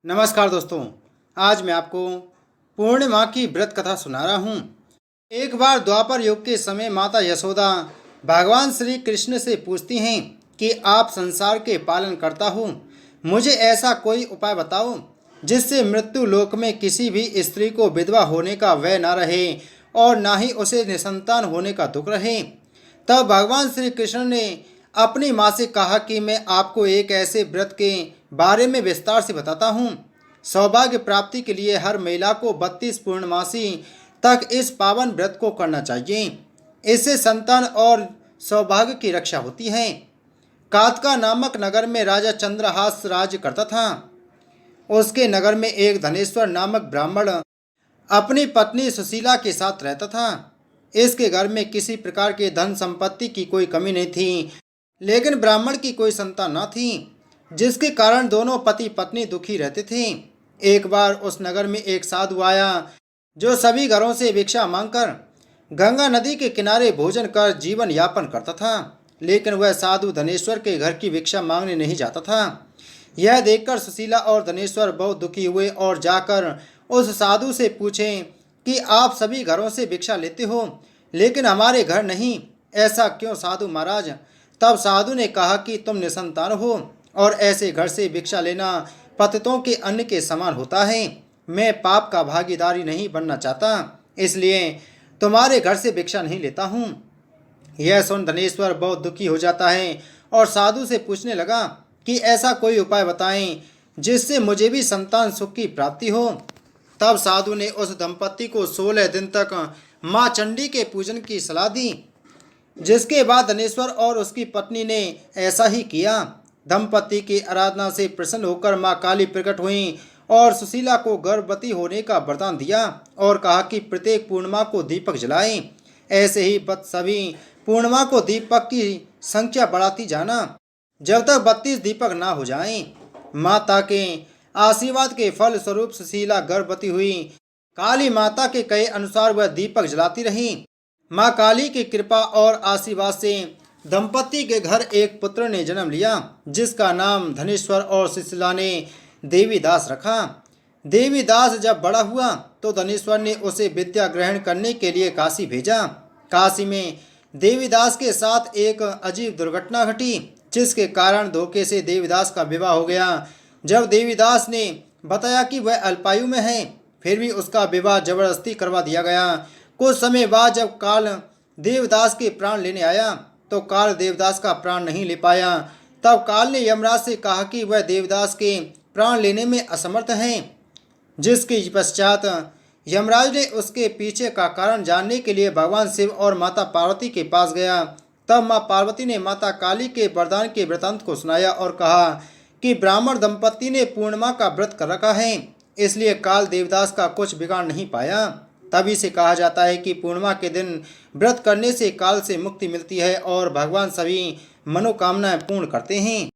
नमस्कार दोस्तों। आज मैं आपको पूर्णिमा की व्रत कथा सुना रहा हूँ। एक बार द्वापर युग के समय माता यशोदा भगवान श्री कृष्ण से पूछती हैं कि आप संसार के पालन करता हो, मुझे ऐसा कोई उपाय बताओ जिससे मृत्यु लोक में किसी भी स्त्री को विधवा होने का भय न रहे और ना ही उसे निसंतान होने का दुख रहे। तब भगवान श्री कृष्ण ने अपनी माँ से कहा कि मैं आपको एक ऐसे व्रत के बारे में विस्तार से बताता हूँ। सौभाग्य प्राप्ति के लिए हर महिला को 32 पूर्णमासी तक इस पावन व्रत को करना चाहिए। इससे संतान और सौभाग्य की रक्षा होती है। कातका नामक नगर में राजा चंद्रहास राज्य करता था। उसके नगर में एक धनेश्वर नामक ब्राह्मण अपनी पत्नी सुशीला के साथ रहता था। इसके घर में किसी प्रकार के धन संपत्ति की कोई कमी नहीं थी, लेकिन ब्राह्मण की कोई संतान न थी, जिसके कारण दोनों पति पत्नी दुखी रहते थे। एक बार उस नगर में एक साधु आया जो सभी घरों से भिक्षा मांगकर गंगा नदी के किनारे भोजन कर जीवन यापन करता था, लेकिन वह साधु धनेश्वर के घर की भिक्षा मांगने नहीं जाता था। यह देखकर सुशीला और धनेश्वर बहुत दुखी हुए और जाकर उस साधु से पूछें कि आप सभी घरों से भिक्षा लेते हो, लेकिन हमारे घर नहीं, ऐसा क्यों साधु महाराज? तब साधु ने कहा कि तुम निसंतान हो और ऐसे घर से भिक्षा लेना पतितों के अन्न के समान होता है। मैं पाप का भागीदारी नहीं बनना चाहता, इसलिए तुम्हारे घर से भिक्षा नहीं लेता हूँ। यह सुन धनेश्वर बहुत दुखी हो जाता है और साधु से पूछने लगा कि ऐसा कोई उपाय बताएं जिससे मुझे भी संतान सुख की प्राप्ति हो। तब साधु ने उस दंपत्ति को 16 दिन तक माँ चंडी के पूजन की सलाह दी, जिसके बाद धनेश्वर और उसकी पत्नी ने ऐसा ही किया। दंपति की आराधना से प्रसन्न होकर माँ काली प्रकट हुई और सुशीला को गर्भवती होने का वरदान दिया और कहा कि प्रत्येक पूर्णिमा को दीपक जलाएं। ऐसे ही सभी पूर्णिमा को दीपक की संख्या बढ़ाती जाना जब तक 32 दीपक ना हो जाएं। माता के आशीर्वाद के फल स्वरूप सुशीला गर्भवती हुई। काली माता के कहे अनुसार वह दीपक जलाती रही। माँ काली की कृपा और आशीर्वाद से दंपति के घर एक पुत्र ने जन्म लिया, जिसका नाम धनेश्वर और सुशीला ने देवीदास रखा। देवीदास जब बड़ा हुआ तो धनेश्वर ने उसे विद्या ग्रहण करने के लिए काशी भेजा। काशी में देवीदास के साथ एक अजीब दुर्घटना घटी, जिसके कारण धोखे से देवीदास का विवाह हो गया। जब देवीदास ने बताया कि वह अल्पायु में है, फिर भी उसका विवाह जबरदस्ती करवा दिया गया। कुछ समय बाद जब काल देवदास के प्राण लेने आया तो काल देवदास का प्राण नहीं ले पाया। तब काल ने यमराज से कहा कि वह देवदास के प्राण लेने में असमर्थ हैं। जिसके पश्चात यमराज ने उसके पीछे का कारण जानने के लिए भगवान शिव और माता पार्वती के पास गया। तब माँ पार्वती ने माता काली के वरदान के वृतांत को सुनाया और कहा कि ब्राह्मण दंपति ने पूर्णिमा का व्रत कर रखा है, इसलिए काल देवदास का कुछ बिगाड़ नहीं पाया। तभी से कहा जाता है कि पूर्णिमा के दिन व्रत करने से काल से मुक्ति मिलती है और भगवान सभी मनोकामनाएं पूर्ण करते हैं।